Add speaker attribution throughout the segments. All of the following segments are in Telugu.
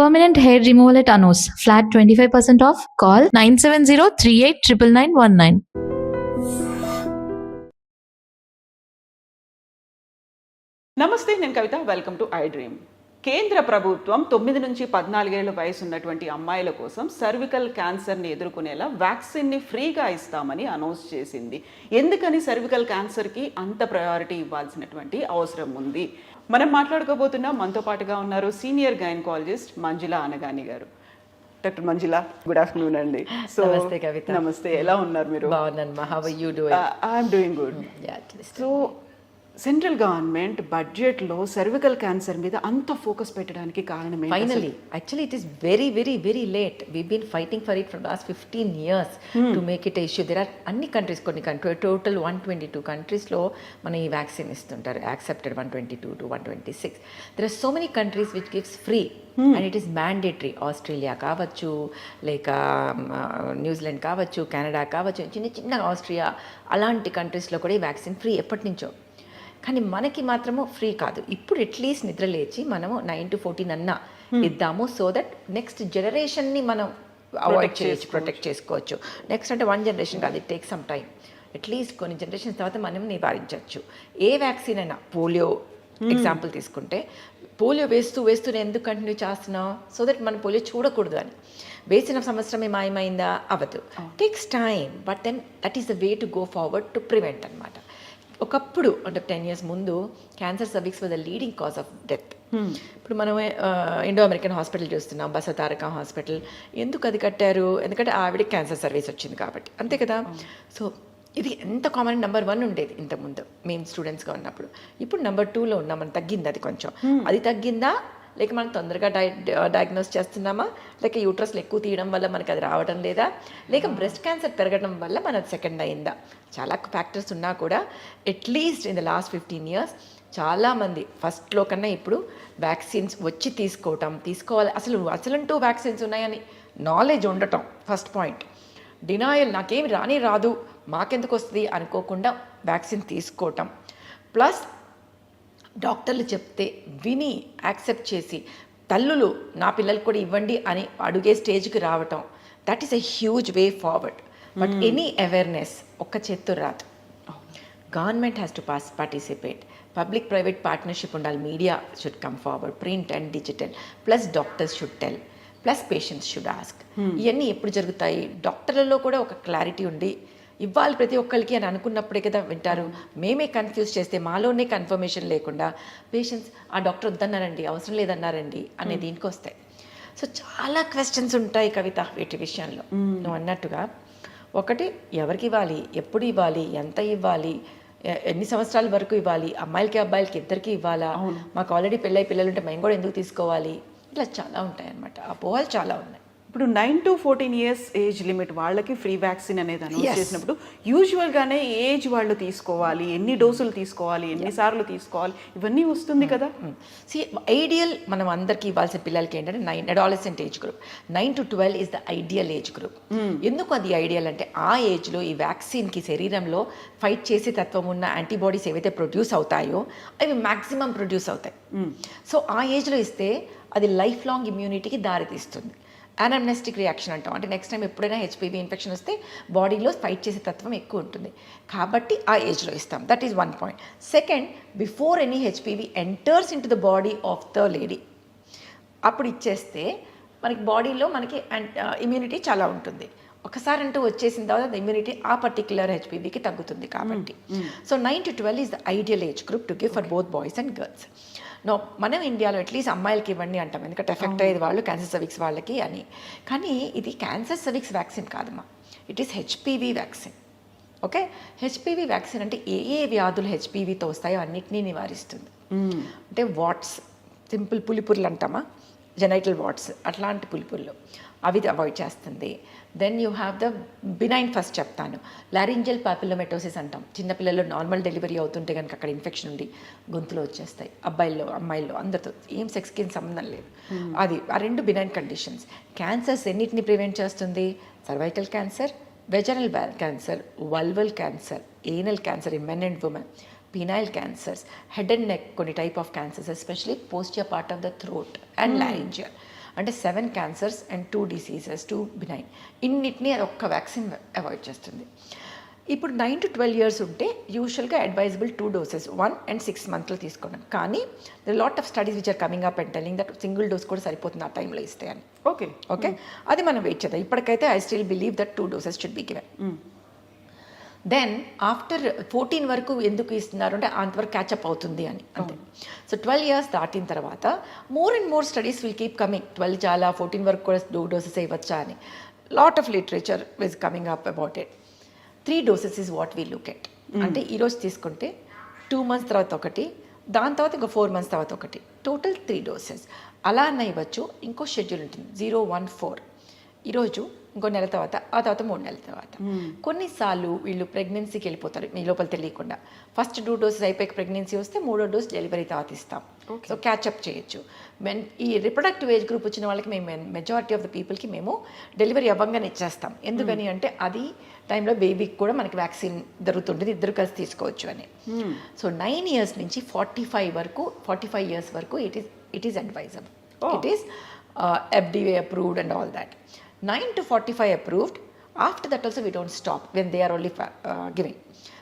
Speaker 1: Permanent hair removal at Anos. Flat 25% off. Call 970-389919.
Speaker 2: నమస్తే, నేను Kavitha. Welcome to I dream. కేంద్ర ప్రభుత్వం 9 నుంచి 14 ఏళ్ల వయసు ఉన్నటువంటి అమ్మాయిల కోసం సర్వికల్ క్యాన్సర్ని ఎదుర్కొనేలా వ్యాక్సిన్ని ఫ్రీగా ఇస్తామని అనౌన్స్ చేసింది. ఎందుకని సర్వికల్ క్యాన్సర్కి అంత ప్రయారిటీ ఇవ్వాల్సినటువంటి అవసరం ఉంది? మనం మాట్లాడుకోబోతున్నాం. మనతో పాటుగా ఉన్నారు సీనియర్ గైనకాలజిస్ట్ మంజుల అనగాని గారు. డాక్టర్ మంజుల, గుడ్ ఆఫ్టర్నూన్ అండి.
Speaker 3: సో నమస్తే కవిత.
Speaker 2: నమస్తే, ఎలా ఉన్నారు మీరు?
Speaker 3: బాగున్నాను. How are you doing?
Speaker 2: I'm doing good. So central government బడ్జెట్లో సర్వికల్ క్యాన్సర్ మీద అంత ఫోకస్ పెట్టడానికి కారణం ఏంటి?
Speaker 3: Finally actually it is very very very late. We been fighting for it for last 15 years to make it issue. There are అన్ని కంట్రీస్, కొన్ని టోటల్ 122 కంట్రీస్లో మనం ఈ వ్యాక్సిన్ ఇస్తుంటారు. Accepted 122 to 126. There are so many countries which gives free and it is mandatory. Australia కావచ్చు, లేక న్యూజిలాండ్ కావచ్చు, కెనడా కావచ్చు, చిన్న చిన్న ఆస్ట్రియా అలాంటి కంట్రీస్లో కూడా ఈ వ్యాక్సిన్ ఫ్రీ ఎప్పటి నుంచో. కానీ మనకి మాత్రము ఫ్రీ కాదు. ఇప్పుడు అట్లీస్ట్ నిద్ర లేచి మనము 9 to 14 అన్నా ఇద్దాము, సో దట్ నెక్స్ట్ జనరేషన్ని మనం అవాయిడ్ చేయొచ్చు, ప్రొటెక్ట్ చేసుకోవచ్చు. నెక్స్ట్ అంటే 1 generation కాదు, it take some time. At least కొన్ని జనరేషన్స్ తర్వాత మనం నివారించవచ్చు. ఏ వ్యాక్సిన్ అయినా, పోలియో ఎగ్జాంపుల్ తీసుకుంటే, పోలియో వేస్తూ నేను ఎందుకు కంటిన్యూ చేస్తున్నావు? సో దట్ మనం పోలియో చూడకూడదు అని. వేసిన సంవత్సరమే మాయమైందా? అవ్వదు. Takes time, but then that is the way to go forward to prevent అనమాట. ఒకప్పుడు అంటే 10 years ముందు cancer cervix was the leading cause of death. ఇప్పుడు మనం ఇండో అమెరికన్ హాస్పిటల్ చూస్తున్నాం, బసతారక హాస్పిటల్. ఎందుకు అది కట్టారు? ఎందుకంటే ఆవిడకి క్యాన్సర్ సర్వీస్ వచ్చింది కాబట్టి, అంతే కదా. సో ఇది ఎంత కామన్. నెంబర్ 1 ఉండేది ఇంతకుముందు మేము స్టూడెంట్స్గా ఉన్నప్పుడు. ఇప్పుడు నెంబర్ 2లో ఉన్నాం. మనం తగ్గింది అది కొంచెం. అది తగ్గిందా, లేక మనం తొందరగా డయాగ్నోస్ చేస్తున్నామా, లేక యూట్రస్లో ఎక్కువ తీయడం వల్ల మనకి అది రావడం లేదా, లేక బ్రెస్ట్ క్యాన్సర్ పెరగడం వల్ల మనది సెకండ్ అయిందా? చాలా ఫ్యాక్టర్స్ ఉన్నా కూడా at least in the last 15 years చాలామంది ఫస్ట్లో కన్నా ఇప్పుడు వ్యాక్సిన్స్ వచ్చి తీసుకోవాలి. అసలంటూ వ్యాక్సిన్స్ ఉన్నాయని నాలెడ్జ్ ఉండటం ఫస్ట్ పాయింట్. డినాయల్, నాకేమి రాదు, మాకెందుకు వస్తుంది అనుకోకుండా వ్యాక్సిన్ తీసుకోవటం. ప్లస్ డాక్టర్లు చెప్తే విని యాక్సెప్ట్ చేసి, తల్లులు నా పిల్లలకు కూడా ఇవ్వండి అని అడిగే స్టేజ్కి రావటం, that is a huge way forward. But any awareness ఒక్క చేత్తో రాదు. Government has to participate. Public private partnership ఉండాలి. Media should come forward, print and digital. Plus doctors should tell, plus patients should ask. ఇవన్నీ ఎప్పుడు జరుగుతాయి? డాక్టర్లలో కూడా ఒక క్లారిటీ ఉండి ఇవ్వాలి ప్రతి ఒక్కరికి అని అనుకున్నప్పుడే కదా వింటారు. మేమే కన్ఫ్యూజ్ చేస్తే, మాలోనే కన్ఫర్మేషన్ లేకుండా పేషెంట్స్ ఆ డాక్టర్ వద్దన్నారండి, అవసరం లేదన్నారండి అనే దీనికి వస్తాయి. సో చాలా క్వశ్చన్స్ ఉంటాయి కవిత వీటి విషయంలో. నువ్వు అన్నట్టుగా ఒకటి, ఎవరికి ఇవ్వాలి, ఎప్పుడు ఇవ్వాలి, ఎంత ఇవ్వాలి, ఎన్ని సంవత్సరాల వరకు ఇవ్వాలి, అమ్మాయిలకి అబ్బాయిలకి ఇద్దరికి ఇవ్వాలా, మాకు ఆల్రెడీ పిల్లలు ఉంటే మేము కూడా ఎందుకు తీసుకోవాలి, ఇట్లా చాలా ఉంటాయి అన్నమాట. అపోహలు చాలా ఉన్నాయి.
Speaker 2: ఇప్పుడు 9 to 14 years ఏజ్ లిమిట్ వాళ్ళకి ఫ్రీ వ్యాక్సిన్ అనేది అనౌన్స్ చేసినప్పుడు యూజువల్గానే ఏజ్ వాళ్ళు తీసుకోవాలి, ఎన్ని డోసులు తీసుకోవాలి, ఎన్నిసార్లు తీసుకోవాలి, ఇవన్నీ వస్తుంది కదా.
Speaker 3: ఐడియల్ మనం అందరికీ ఇవ్వాల్సిన పిల్లలకి ఏంటంటే adolescent age group. 9 to 12 is the ideal age group. ఎందుకు అది ఐడియల్ అంటే, ఆ ఏజ్లో ఈ వ్యాక్సిన్కి శరీరంలో ఫైట్ చేసే తత్వం ఉన్న యాంటీబాడీస్ ఏవైతే ప్రొడ్యూస్ అవుతాయో అవి మ్యాక్సిమం ప్రొడ్యూస్ అవుతాయి. సో ఆ ఏజ్లో ఇస్తే అది లైఫ్ లాంగ్ ఇమ్యూనిటీకి దారితీస్తుంది. అనమ్నెస్టిక్ రియాక్షన్ అంటాం. అంటే నెక్స్ట్ టైం ఎప్పుడైనా హెచ్పివి ఇన్ఫెక్షన్ వస్తే బాడీలో ఫైట్ చేసే తత్వం ఎక్కువ ఉంటుంది కాబట్టి ఆ ఏజ్లో ఇస్తాం. That is 1 point. Second, before any HPV enters in to the body of the lady అప్పుడు ఇచ్చేస్తే మనకి బాడీలో మనకి ఇమ్యూనిటీ చాలా ఉంటుంది. ఒకసారి అంటూ వచ్చేసిన తర్వాత ఇమ్యూనిటీ ఆ పర్టిక్యులర్ హెచ్పివికి తగ్గుతుంది కాబట్టి. So 9 to 12 is the ideal age group two give for both boys and girls. మనం ఇండియాలో అట్లీస్ట్ అమ్మాయిలకి ఇవ్వండి అంటాం, ఎందుకంటే ఎఫెక్ట్ అయ్యేది వాళ్ళు క్యాన్సర్ సర్విక్స్ వాళ్ళకి అని. కానీ ఇది క్యాన్సర్ సర్విక్స్ వ్యాక్సిన్ కాదమ్మా, it is HPV vaccine. Okay, HPV vaccine అంటే ఏ వ్యాధులు హెచ్పివితో వస్తాయో అన్నిటినీ నివారిస్తుంది. అంటే వాట్స్, సింపుల్ పులిపుర్లు అంటామా, జెనైటల్ వాట్స్, అట్లాంటి పులిపుర్లు అవి అవాయిడ్ చేస్తుంది. Then you have the benign, first చెప్తాను, లారింజల్ పాపిలోమెటోసిస్ అంటాం. చిన్నపిల్లల్లో నార్మల్ డెలివరీ అవుతుంటే కనుక అక్కడ ఇన్ఫెక్షన్ ఉండి గొంతులో వచ్చేస్తాయి, అబ్బాయిల్లో అమ్మాయిల్లో అందరితో, ఏం సెక్స్కి సంబంధం లేదు. అది ఆ 2 బినైన్ కండిషన్స్. క్యాన్సర్స్ ఎన్నిటిని ప్రివెంట్ చేస్తుంది? Cervical cancer, vaginal cancer, vulval cancer, anal cancer in men and women, penile cancers, head and neck, కొన్ని type of cancers, especially posterior part of the throat and laryngeal. అంటే 7 క్యాన్సర్స్ అండ్ 2 డిసీజెస్ 2 బినైన్ ఇన్నిటిని అది ఒక్క వ్యాక్సిన్ అవాయిడ్ చేస్తుంది. ఇప్పుడు 9 to 12 years ఉంటే యూజువల్గా అడ్వైజబుల్ 2 doses 1 and 6 months తీసుకోవడం. కానీ the lot of studies which are coming up and telling that single dose కూడా సరిపోతుంది ఆ టైంలో ఇస్తే అని. ఓకే అది మనం వెయిట్ చేద్దాం. ఇప్పటికైతే I still believe that 2 doses should be given. Then after 14 వరకు ఎందుకు ఇస్తున్నారు అంటే అంతవరకు క్యాచప్ అవుతుంది అని అంతే. సో 12 years దాటిన తర్వాత more and more studies will keep coming. 12 చాలా 14 వరకు కూడా 2 doses ఇవ్వచ్చా అని lot of literature is coming up about it. 3 doses is what we look at. అంటే ఈరోజు తీసుకుంటే 2 months తర్వాత ఒకటి, దాని తర్వాత ఇంకో 4 months తర్వాత ఒకటి, టోటల్ 3 doses అలా అన్న ఇవ్వచ్చు. ఇంకో షెడ్యూల్ ఉంటుంది 014 ఈరోజు, ఇంకో నెల తర్వాత, ఆ తర్వాత 3 నెలల తర్వాత. కొన్నిసార్లు వీళ్ళు ప్రెగ్నెన్సీకి వెళ్ళిపోతారు మీ లోపల తెలియకుండా. ఫస్ట్ 2 doses అయిపోయి ప్రెగ్నెన్సీ వస్తే 3వ డోస్ డెలివరీ తర్వాత ఇస్తాం. సో క్యాచప్ చేయొచ్చు. ఈ రిప్రొడక్టివ్ ఏజ్ గ్రూప్ వచ్చిన వాళ్ళకి మేము మెజారిటీ ఆఫ్ ద పీపుల్కి మేము డెలివరీ అవ్వంగానే ఇచ్చేస్తాం. ఎందుకని అంటే అది టైంలో బేబీకి కూడా మనకి వ్యాక్సిన్ దొరుకుతుంటుంది, ఇద్దరు కలిసి తీసుకోవచ్చు అని. సో 9 years నుంచి 45 years వరకు it is advisable. It is FDA approved and all that. 9 to 45 approved. After that also we don't stop when they are only giving.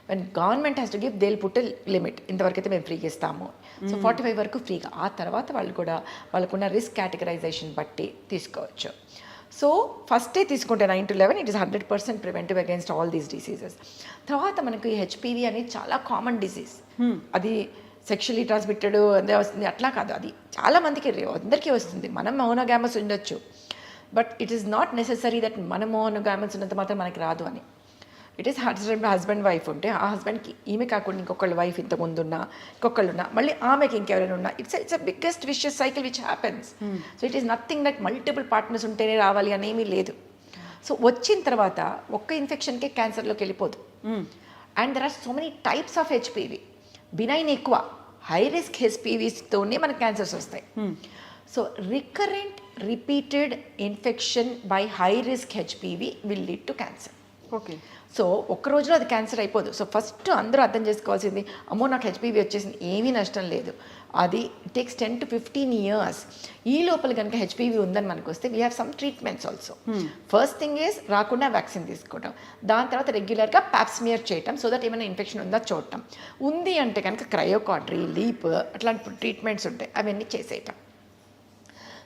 Speaker 3: When government has to give, they'll put a limit. ఇంతవరకైతే మేము ఫ్రీగా ఇస్తాము. సో 45 వరకు ఫ్రీగా. ఆ తర్వాత వాళ్ళు కూడా వాళ్ళకున్న రిస్క్ కేటగరైజేషన్ బట్టి తీసుకోవచ్చు. సో ఫస్టే తీసుకుంటే 9 to 11 it is 100% preventive against all these diseases. తర్వాత మనకు ఈ హెచ్పివి అనేది చాలా కామన్ డిసీజ్. అది సెక్షువల్లీ ట్రాన్స్మిటెడ్ అదే వస్తుంది అట్లా కాదు, అది చాలా మందికి అందరికీ వస్తుంది. మనం మోనోగామస్ ఉండొచ్చు, but it is not necessary that మనం మోనోగామస్ ఉన్నంత మాత్రం మనకి రాదు అని. ఇట్ ఈస్ హస్బెండ్ వైఫ్ ఉంటే ఆ హస్బెండ్కి ఈమె కాకుండా ఇంకొకళ్ళ వైఫ్ ఇంతకుముందు ఉన్నా, ఇంకొకళ్ళు ఉన్నా, మళ్ళీ ఆమెకి ఇంకెవరైనా ఉన్నా, it's a biggest vicious cycle which happens. So it is nothing like multiple partners ఉంటేనే రావాలి అనేమీ లేదు. సో వచ్చిన తర్వాత ఒక్క ఇన్ఫెక్షన్కే క్యాన్సర్లోకి వెళ్ళిపోదు. And there are so many types of HPV. Benign ఎక్కువ, హై రిస్క్ హెచ్పివిస్తోనే మనకు క్యాన్సర్స్ వస్తాయి. So recurrent repeated infection by high risk HPV will lead to cancer.
Speaker 2: Okay.
Speaker 3: So ఒక్క రోజులో అది క్యాన్సర్ అయిపోదు. సో ఫస్ట్ అందరూ అర్థం చేసుకోవాల్సింది, అమ్మో నాకు హెచ్పివి వచ్చేసింది, ఏమీ నష్టం లేదు. అది టేక్స్ 10 to 15 years. ఈ లోపల కనుక హెచ్పివి ఉందని మనకు వస్తే we have some treatments also. First thing is రాకుండా వ్యాక్సిన్ తీసుకోవడం, దాని తర్వాత రెగ్యులర్గా ప్యాప్స్మియర్ చేయటం, సో దట్ ఏమైనా ఇన్ఫెక్షన్ ఉందా చూడటం. ఉంది అంటే కనుక క్రయోకాట్రీ, లీప్ అట్లాంటి ట్రీట్మెంట్స్ ఉంటాయి, అవన్నీ చేసేయటం.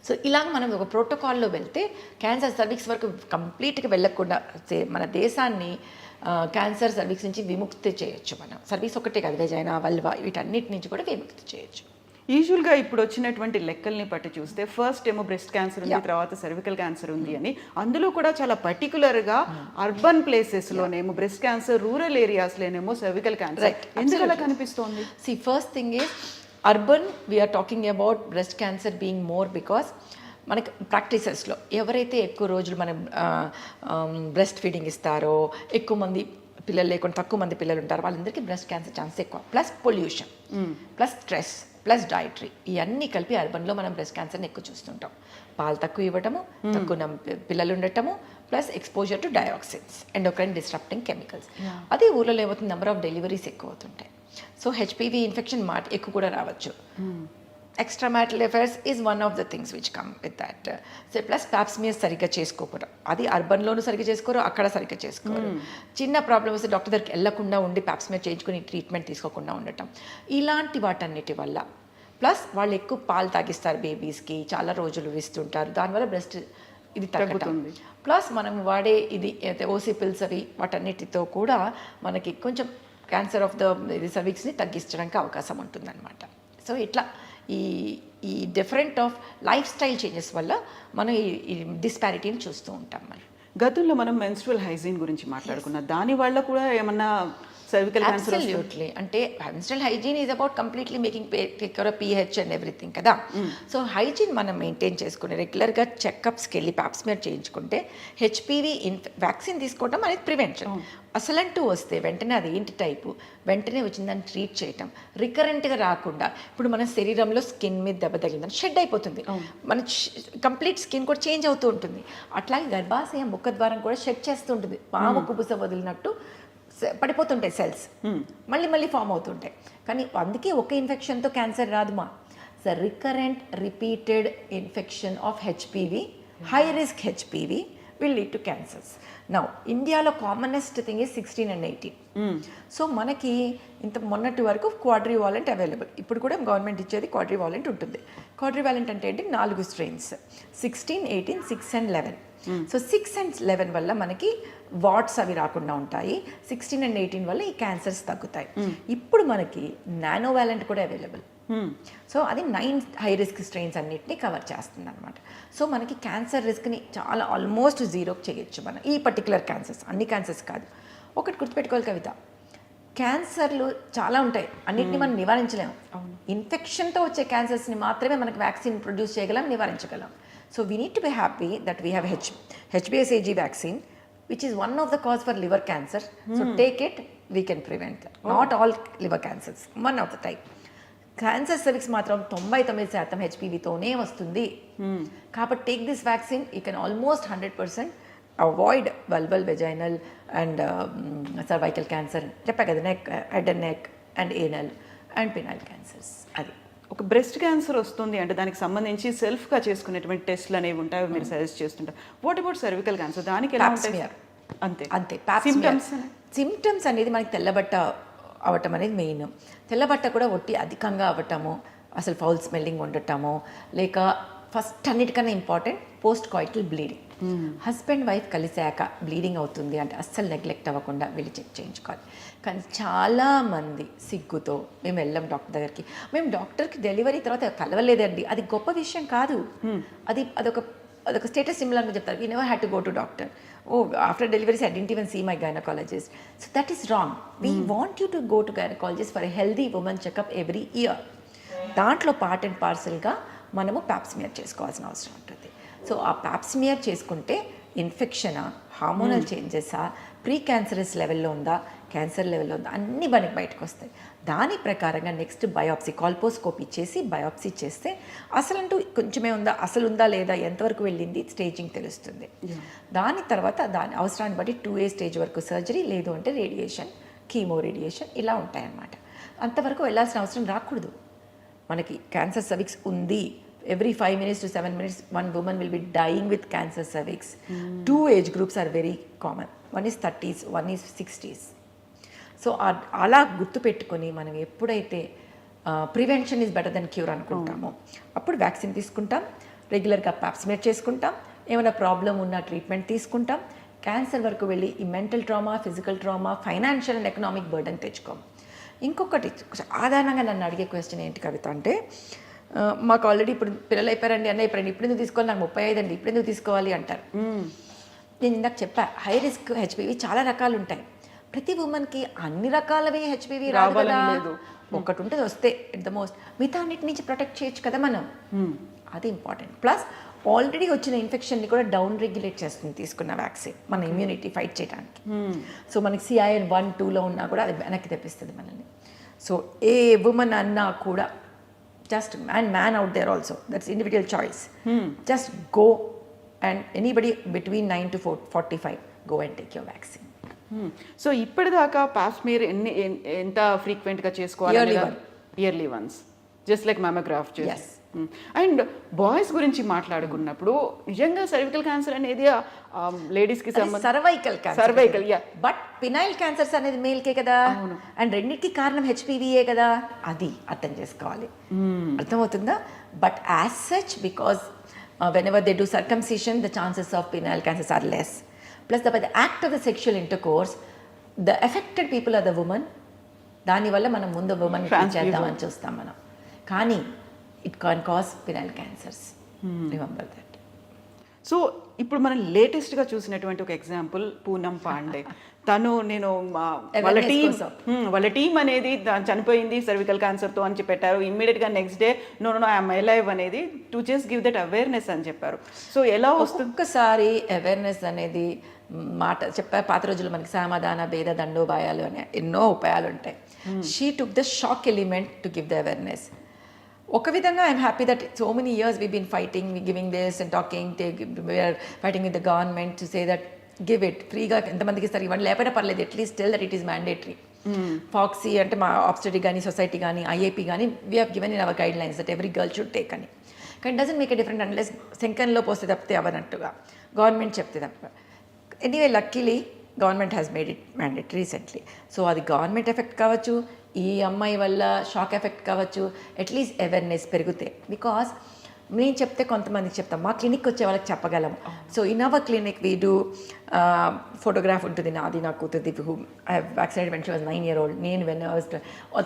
Speaker 3: సో ఇలాగ మనం ఒక ప్రోటోకాల్లో వెళ్తే క్యాన్సర్ సర్వీక్స్ వరకు కంప్లీట్గా వెళ్ళకుండా మన దేశాన్ని క్యాన్సర్ సర్వీక్స్ నుంచి విముక్తి చేయొచ్చు. మనం సర్వీస్ ఒకటే కాదు, వెజైనా, వల్వా వీటన్నిటి నుంచి కూడా విముక్తి చేయొచ్చు.
Speaker 2: యూజువల్గా ఇప్పుడు వచ్చినటువంటి లెక్కల్ని బట్టి చూస్తే ఫస్ట్ ఏమో బ్రెస్ట్ క్యాన్సర్ ఉంది, తర్వాత సర్వికల్ క్యాన్సర్ ఉంది అని. అందులో కూడా చాలా పర్టికులర్గా అర్బన్ ప్లేసెస్లోనేమో బ్రెస్ట్ క్యాన్సర్, రూరల్ ఏరియాస్లోనేమో సర్వికల్ క్యాన్సర్ ఎందుకు అలా కనిపిస్తోంది?
Speaker 3: See first thing is urban we're talking about breast cancer being more because మనకి ప్రాక్టీసెస్లో ఎవరైతే ఎక్కువ రోజులు మనం బ్రెస్ట్ ఫీడింగ్ ఇస్తారో, ఎక్కువ మంది పిల్లలు లేకుండా తక్కువ మంది పిల్లలు ఉంటారు, వాళ్ళందరికీ బ్రెస్ట్ క్యాన్సర్ ఛాన్స్ ఎక్కువ. Plus pollution, plus stress, plus dietary, ఇవన్నీ కలిపి అర్బన్లో మనం బ్రెస్ట్ క్యాన్సర్ని ఎక్కువ చూస్తుంటాం. పాలు తక్కువ ఇవ్వటము, తక్కువ పిల్లలు ఉండటము, plus exposure to dioxins, endocrine disrupting chemicals. అదే ఊళ్ళో ఏమవుతుంది, నెంబర్ ఆఫ్ డెలివరీస్ ఎక్కువ అవుతుంటాయి. సో హెచ్పివి ఇన్ఫెక్షన్ ఎక్కువ కూడా రావచ్చు. Extra marital affairs is one of the things which come with that. So plus Pap smear సరిగ్గా చేసుకోకపోవడం, అది అర్బన్లోనూ సరిగ్గా చేసుకోరు, అక్కడ సరిగ్గా చేసుకోరు. చిన్న ప్రాబ్లమ్ వస్తే డాక్టర్ దగ్గరికి వెళ్లకుండా ఉండి ప్యాప్స్మియర్ చేయించుకుని ట్రీట్మెంట్ తీసుకోకుండా ఉండటం, ఇలాంటి వాటన్నిటి వల్ల. ప్లస్ వాళ్ళు ఎక్కువ పాలు తాగిస్తారు బేబీస్కి, చాలా రోజులు ఇస్తుంటారు, దానివల్ల బ్రెస్ట్ ఇది తగ్గుతుంది. ప్లస్ మనం వాడే ఇది ఓసీ పిల్స్ అవి వాటన్నిటితో కూడా మనకి కొంచెం క్యాన్సర్ ఆఫ్ ద సర్వీక్స్ని తగ్గించడానికి అవకాశం ఉంటుందన్నమాట. సో ఇట్లా ఈ different of life style changes వల్ల మనం ఈ డిస్పారిటీని చూస్తూ ఉంటాం. మనం
Speaker 2: గతంలో మనం మెన్స్ట్రువల్ హైజీన్ గురించి మాట్లాడుకున్నాం, దాని వల్ల కూడా ఏమన్నా సర్వికల్ క్యాన్సర్?
Speaker 3: అబ్సల్యూట్లీ. అంటే menstrual hygiene is about completely making pH and everything కదా. సో హైజీన్ మనం మెయింటైన్ చేసుకుని రెగ్యులర్గా చెకప్స్కి వెళ్ళి ప్యాప్స్మియర్ చేయించుకుంటే హెచ్పివి వ్యాక్సిన్ తీసుకోవడం అనేది ప్రివెన్షన్. అసలంటూ వస్తే వెంటనే అది ఏంటి టైపు, వెంటనే వచ్చిందని ట్రీట్ చేయటం, రికరెంట్గా రాకుండా. ఇప్పుడు మన శరీరంలో స్కిన్ మీద దెబ్బ తగిలిందని షెడ్ అయిపోతుంది, మన కంప్లీట్ స్కిన్ కూడా చేంజ్ అవుతూ ఉంటుంది. అట్లాగే గర్భాశయ ముఖద్వారం కూడా షెడ్ చేస్తూ ఉంటుంది, పాము కుబుస వదిలినట్టు పడిపోతుంటాయి సెల్స్, మళ్ళీ ఫామ్ అవుతుంటాయి. కానీ అందుకే ఒక ఇన్ఫెక్షన్తో క్యాన్సర్ రాదు మా. The recurrent repeated infection of HPV, high risk HPV will lead to cancers. Now ఇండియాలో commonest thing is 16 and 18. So మనకి ఇంత మొన్నటి వరకు క్వాడ్రివాలెంట్ అవైలబుల్. ఇప్పుడు కూడా గవర్నమెంట్ ఇచ్చేది క్వాడ్రివాలెంట్ ఉంటుంది. క్వాడ్రివాలెంట్ అంటే ఏంటి? 4 స్ట్రెయిన్స్, 16, 18, 6 and 11. సో 6 and 11 వల్ల మనకి వాట్స్ అవి రాకుండా ఉంటాయి. 16 and 18 వల్ల ఈ క్యాన్సర్స్ తగ్గుతాయి. ఇప్పుడు మనకి నానోవాలెంట్ కూడా అవైలబుల్. సో అది 9 హై రిస్క్ స్ట్రెయిన్స్ అన్నిటిని కవర్ చేస్తుంది అనమాట. సో మనకి క్యాన్సర్ రిస్క్ని చాలా ఆల్మోస్ట్ జీరోకి చేయొచ్చు మనం ఈ పర్టికులర్ క్యాన్సర్స్. అన్ని క్యాన్సర్స్ కాదు. ఒకటి గుర్తుపెట్టుకోవాలి కవిత, క్యాన్సర్లు చాలా ఉంటాయి, అన్నిటిని మనం నివారించలేము. ఇన్ఫెక్షన్తో వచ్చే క్యాన్సర్స్ని మాత్రమే మనకి వ్యాక్సిన్ ప్రొడ్యూస్ చేయగలం, నివారించగలం. So we need to be happy that we have HBsAg vaccine, which is one of the cause for liver cancer. So take it, we can prevent. Not all liver cancers, one of the type. Cancer cervix మాత్రం 99% హెచ్పివితోనే వస్తుంది. కాబట్టి take this vaccine, you can almost 100% avoid వల్బల్ వెజైనల్ అండ్ సర్వైకల్ క్యాన్సర్, చెప్పా కదా, neck, head and neck and anal and penile cancers. అది
Speaker 2: ఒక బ్రెస్ట్ క్యాన్సర్ వస్తుంది అంటే దానికి సంబంధించి సెల్ఫ్గా చేసుకునేటువంటి టెస్ట్లు అనేవి ఉంటాయి, మీరు సజెస్ట్ చేస్తుంటారు. What about cervical cancer? దానికి ఎలా ఉంటాయి? అంతే
Speaker 3: అంతే. సిమ్టమ్స్ అనేది మనకి తెల్లబట్ట అవటం అనేది మెయిన్. తెల్లబట్ట కూడా ఒట్టి అధికంగా అవ్వటము, అసలు ఫౌల్ స్మెల్లింగ్ ఉండటము, లేక ఫస్ట్ అన్నిటికన్నా important post coital bleeding. Husband wife కలిసాక బ్లీడింగ్ అవుతుంది అంటే అస్సలు నెగ్లెక్ట్ అవ్వకుండా వెళ్ళి చెక్ చేయించుకోవాలి. కానీ చాలామంది సిగ్గుతో మేము వెళ్ళాం డాక్టర్ దగ్గరికి, మేము డాక్టర్కి డెలివరీ తర్వాత కలవలేదండి, అది గొప్ప విషయం కాదు. అదొక స్టేటస్ సిమిలర్గా చెప్తారు. We never had to go to doctor. Oh, after delivery I didn't even see my gynecologist. So that is wrong. We want you to go to gynecologist for a healthy woman checkup every year. దాంట్లో పార్ట్ అండ్ పార్సల్గా మనము ప్యాప్స్మియర్ చేసుకోవాల్సిన అవసరం ఉంటుంది. సో ఆ ప్యాప్స్మియర్ చేసుకుంటే ఇన్ఫెక్షనా, హార్మోనల్ చేంజెసా, ప్రీ క్యాన్సరస్ లెవెల్లో ఉందా, క్యాన్సర్ లెవెల్లో ఉందా, అన్నీ మనకి బయటకు వస్తాయి. దాని ప్రకారంగా నెక్స్ట్ బయాప్సీ, కాల్పోస్కోపీ చేసి బయాప్సీ చేస్తే అసలంటూ కొంచెమే ఉందా, అసలు ఉందా లేదా, ఎంతవరకు వెళ్ళింది స్టేజింగ్ తెలుస్తుంది. దాని తర్వాత దాని అవసరాన్ని బట్టి 2A స్టేజ్ వరకు సర్జరీ, లేదు అంటే రేడియేషన్, కీమో రేడియేషన్ ఇలా ఉంటాయన్నమాట. అంతవరకు వెళ్ళాల్సిన అవసరం రాకూడదు. మనకి క్యాన్సర్ సర్విక్స్ ఉంది, every 5 minutes to 7 minutes one woman will be dying with cancer cervix. 2 age groups are very common. One is 30s, one is 60s. So అలా గుర్తుపెట్టుకొని మనం ఎప్పుడైతే prevention is better then cure అనుకుంటామో అప్పుడు వ్యాక్సిన్ తీసుకుంటాం, రెగ్యులర్గా ప్యాప్స్మియర్ చేసుకుంటాం, ఏమైనా ప్రాబ్లం ఉన్న ట్రీట్మెంట్ తీసుకుంటాం. క్యాన్సర్ వరకు వెళ్ళి ఈ mental trauma, physical trauma, financial and economic burden తెచ్చుకోం. ఇంకొకటి సాధారణంగా నన్ను అడిగే క్వశ్చన్ ఏంటి కవిత అంటే, మాకు ఆల్రెడీ ఇప్పుడు పిల్లలు అయిపోయారండి, అన్న అయిపోయారండి, ఇప్పుడు ఎందుకు తీసుకోవాలి, నాకు 35 అండి, ఇప్పుడు ఎందుకు తీసుకోవాలి అంటారు. నేను ఇందాక చెప్పా, హై రిస్క్ హెచ్పివి చాలా రకాలు ఉంటాయి. ప్రతి ఉమెన్కి అన్ని రకాలవి హెచ్పివి రాదు. ఒకటి ఉంటుంది వస్తే ఎట్ ద మోస్ట్, మిగతా అన్నిటి నుంచి ప్రొటెక్ట్ చేయొచ్చు కదా మనం. అది ఇంపార్టెంట్. ప్లస్ ఆల్రెడీ వచ్చిన ఇన్ఫెక్షన్ని కూడా డౌన్ రెగ్యులేట్ చేస్తుంది తీసుకున్న వ్యాక్సిన్, మన ఇమ్యూనిటీ ఫైట్ చేయడానికి. సో మనకి CIN 1, 2లో ఉన్నా కూడా అది వెనక్కి తెప్పిస్తుంది మనల్ని. సో ఏ ఉమెన్ అన్నా కూడా just man out there also, that's individual choice. Just go, and anybody between 9 to 45 go and take your vaccine.
Speaker 2: So ఇప్పటిదాకా ప్యాప్స్మియర్ ఎంత ఫ్రీక్వెంట్గా చేసుకోవాలి? ఇయర్లీ వన్స్, జస్ట్ లైక్ మ్యామోగ్రాఫ్ చేసి. అండ్ బాయ్స్ గురించి మాట్లాడుకున్నప్పుడు నిజంగా సర్వికల్ క్యాన్సర్ అనేది లేడీస్కి సర్వైకల్,
Speaker 3: బట్ పినైల్ క్యాన్సర్స్ అనేది మేల్కే కదా, అండ్ రెండింటికి కారణం హెచ్పివియే కదా, అది అర్థం చేసుకోవాలి. అర్థమవుతుందా? But as such, because whenever they do circumcision, the chances of penile cancers are less. Plus by the act of the sexual intercourse, the affected people are the woman. దానివల్ల మనం ముందు ఉమెన్ చేద్దామని చూస్తాం మనం, కానీ it can cause penile cancers. Remember that.
Speaker 2: So ఇప్పుడు మనం లేటెస్ట్గా చూసినటువంటి ఒక ఎగ్జాంపుల్ పూనం పాండే. తను నేను వాళ్ళ టీం అనేది చనిపోయింది సర్వికల్ క్యాన్సర్తో అని పెట్టారు. ఇమ్మీడియట్గా next day no I'm alive అనేది to just give that awareness అని చెప్పారు. సో ఎలా వస్తుంది?
Speaker 3: ఒక్కసారి అవేర్నెస్ అనేది మాట చెప్పారు. పాత రోజుల్లో మనకి సమాధాన భేద దండోపాయాలు అనే ఎన్నో ఉపాయాలు ఉంటాయి. She took the shock element to give the awareness. ఒక విధంగా I'm happy that so many years we been fighting, giving this and talking, we are fighting with the government to say that give it ఫ్రీగా. ఎంతమందికి ఇస్తారు ఇవ్వండి, లేకపోయినా పర్లేదు, at least tell that it is mandatory. ఫాక్సీ అంటే మా ఆబ్స్టెటిక్ కానీ సొసైటీ కానీ ఐఏపీ కానీ we have given in our guidelines that every girl should take అని. కానీ doesn't make a different unless శంకన్లో పోస్తే తప్పితే అవనట్టుగా గవర్నమెంట్ చెప్తే తప్ప. Anyway luckily government has made it mandatory recently. So అది గవర్నమెంట్ ఎఫెక్ట్ కావచ్చు, ఈ అమ్మాయి వల్ల షాక్ ఎఫెక్ట్ కావచ్చు, అట్లీస్ట్ అవేర్నెస్ పెరిగితే. బికాస్ నేను చెప్తే కొంతమందికి చెప్తాం, మా క్లినిక్ వచ్చే వాళ్ళకి చెప్పగలం. So in our clinic we do photograph ఉంటుంది నాది, నా కూతురుది, who I have vaccinated when she was 9 years old. నేను when I was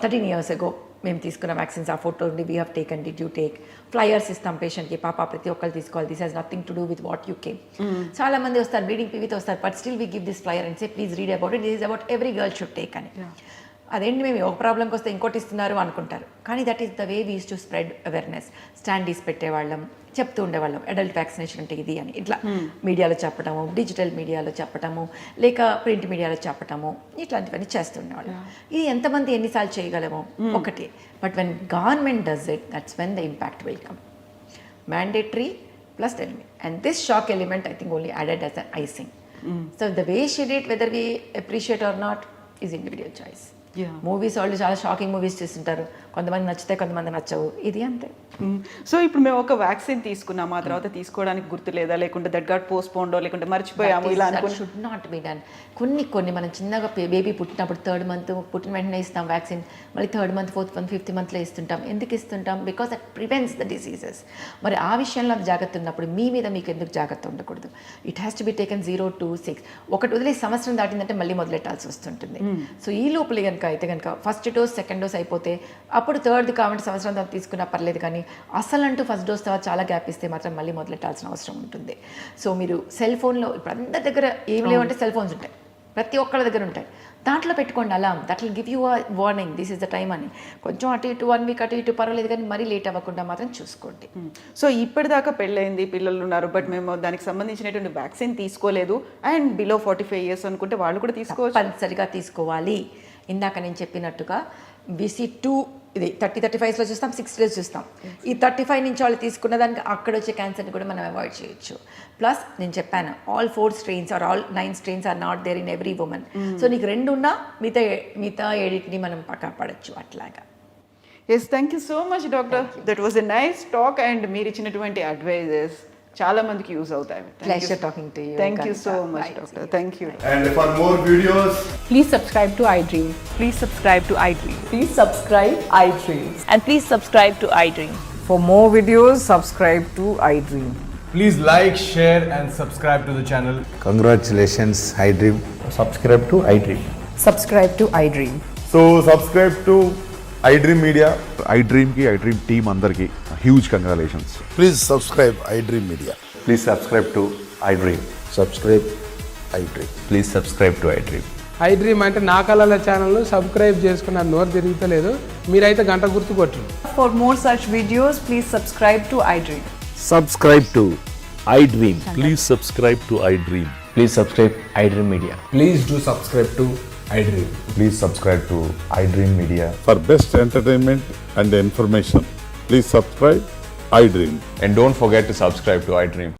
Speaker 3: 13 years ago మేము తీసుకున్న వ్యాక్సిన్స్ ఆ ఫోటో ఉండి we have taken, did you take, flyers ఇస్తాం పేషెంట్కి, పాప ప్రతి ఒక్కరు తీసుకోవాలి, this has nothing to do with what you came. చాలా మంది వస్తారు బ్లీడింగ్ పీవీతో వస్తారు, but still we give this flyer and say please read about it, it is about every girl should take అని. అదేంటి మేము ఒక ప్రాబ్లంకి వస్తే ఇంకోటి ఇస్తున్నారు అనుకుంటారు, కానీ that is the way we use to spread awareness. Standees పెట్టేవాళ్ళం, చెప్తూ ఉండేవాళ్ళం అడల్ట్ వ్యాక్సినేషన్ అంటే ఇది అని. ఇట్లా మీడియాలో చెప్పటము, డిజిటల్ మీడియాలో చెప్పటము, లేక ప్రింట్ మీడియాలో చెప్పటము, ఇట్లాంటివన్నీ చేస్తుండేవాళ్ళం. ఇది ఎంతమంది ఎన్నిసార్లు చేయగలము ఒకటి. But when government does it, that's when the impact will come. Mandatory plus tell me, and this shock element I think only added as an icing. So the way she did, whether we appreciate or not, is individual choice. Movies వాళ్ళు చాలా షాకింగ్ మూవీస్ చేస్తుంటారు, కొంతమంది నచ్చితే కొంతమంది నచ్చవు, ఇది అంతే.
Speaker 2: సో ఇప్పుడు మేము ఒక వ్యాక్సిన్ తీసుకున్నాము, ఆ తర్వాత తీసుకోవడానికి గుర్తు లేదా, లేకుంటే దట్ గాట్ పోస్ట్పోన్డో, లేకుంటే మర్చిపోయాము, ఇలా అనుకుని
Speaker 3: షుడ్ నాట్ బి డన్. కొన్ని మనం చిన్నగా బేబీ పుట్టినప్పుడు 3rd month పుట్టిన వెంటనే ఇస్తాం వ్యాక్సిన్, మళ్ళీ 3rd month 4th month 5th monthలో ఇస్తుంటాం. ఎందుకు ఇస్తుంటాం? Because that prevents the diseases. మరి ఆ విషయంలో జాగ్రత్త ఉన్నప్పుడు మీ మీద మీకు ఎందుకు జాగ్రత్త ఉండకూడదు? It has to be taken 0 to 6. ఒకటి వదిలేసి సంవత్సరం దాటిందంటే మళ్ళీ మొదలెట్టాల్సి వస్తుంటుంది. సో ఈ లోపల కనుక అయితే కనుక ఫస్ట్ డోస్ సెకండ్ డోస్ అయిపోతే అప్పుడు 3rd కాబట్టి సంవత్సరం తర్వాత తీసుకున్నా పర్లేదు, కానీ అసలు అంటూ ఫస్ట్ డోస్ తర్వాత చాలా గ్యాప్ ఇస్తే మాత్రం మళ్ళీ మొదలెట్టాల్సిన అవసరం ఉంటుంది. సో మీరు సెల్ ఫోన్లో ఇప్పుడు అందరి దగ్గర ఏం లేవంటే సెల్ ఫోన్స్ ఉంటాయి, ప్రతి ఒక్కళ్ళ దగ్గర ఉంటాయి, దాంట్లో పెట్టుకోండి alarm. That will give you a warning, this is the time అని. కొంచెం అటు ఇటు 1 week అటు ఇటు పర్వాలేదు, కానీ మరీ లేట్ అవ్వకుండా మాత్రం చూసుకోండి.
Speaker 2: సో ఇప్పటిదాకా పెళ్ళయింది, పిల్లలు ఉన్నారు, బట్ మేము దానికి సంబంధించినటువంటి వ్యాక్సిన్ తీసుకోలేదు, అండ్ బిలో 45 years అనుకుంటే వాళ్ళు కూడా తీసుకోవచ్చు.
Speaker 3: తప్పనిసరిగా తీసుకోవాలి. ఇందాక నేను చెప్పినట్టుగా BC2 ఇది 30-35లో చూస్తాం, 60 చూస్తాం. ఈ 35 నుంచి వాళ్ళు తీసుకున్న దానికి అక్కడ వచ్చే క్యాన్సర్ని కూడా మనం అవాయిడ్ చేయొచ్చు. ప్లస్ నేను చెప్పాను, all 4 strains or all 9 strains are not there in every woman. సో నీకు 2 ఉన్నా మిగతా 7ని మనం కాపాడచ్చు అట్లాగా.
Speaker 2: Yes, thank you so much doctor, that was a nice talk, and మీరు ఇచ్చినటువంటి అడ్వైజెస్ చాలా మందికి యూజ్ అవుతాయి.
Speaker 3: Pleasure talking to you.
Speaker 2: Thank you so much, doctor. Thank you.
Speaker 4: And for more videos,
Speaker 5: Please subscribe to iDream.
Speaker 6: Please subscribe to iDream.
Speaker 5: Please subscribe iDream.
Speaker 6: And please subscribe to iDream.
Speaker 5: For more videos, subscribe to iDream.
Speaker 4: please like, share and subscribe to the channel.
Speaker 7: Congratulations, iDream.
Speaker 8: Subscribe to iDream.
Speaker 5: Subscribe to iDream.
Speaker 4: So subscribe to iDream Media.
Speaker 9: iDream ki iDream team అందరికి huge congratulations.
Speaker 7: Please subscribe iDream Media.
Speaker 8: Please subscribe to iDream.
Speaker 7: Subscribe iDream.
Speaker 8: Please subscribe to iDream.
Speaker 10: iDream అంటే నా కళల ఛానల్ను సబ్స్క్రైబ్ చేసుకున్న నోరు తిరుగుతలేదు, మీరైతే గంట గుర్తు కొట్టండి.
Speaker 6: For more such videos, please subscribe to iDream.
Speaker 8: Subscribe to iDream.
Speaker 11: Please subscribe to iDream.
Speaker 8: Please subscribe iDream Media.
Speaker 4: Please do subscribe to iDream.
Speaker 8: Please subscribe to iDream Media.
Speaker 9: For best entertainment and information, please subscribe iDream.
Speaker 8: And don't forget to subscribe to iDream.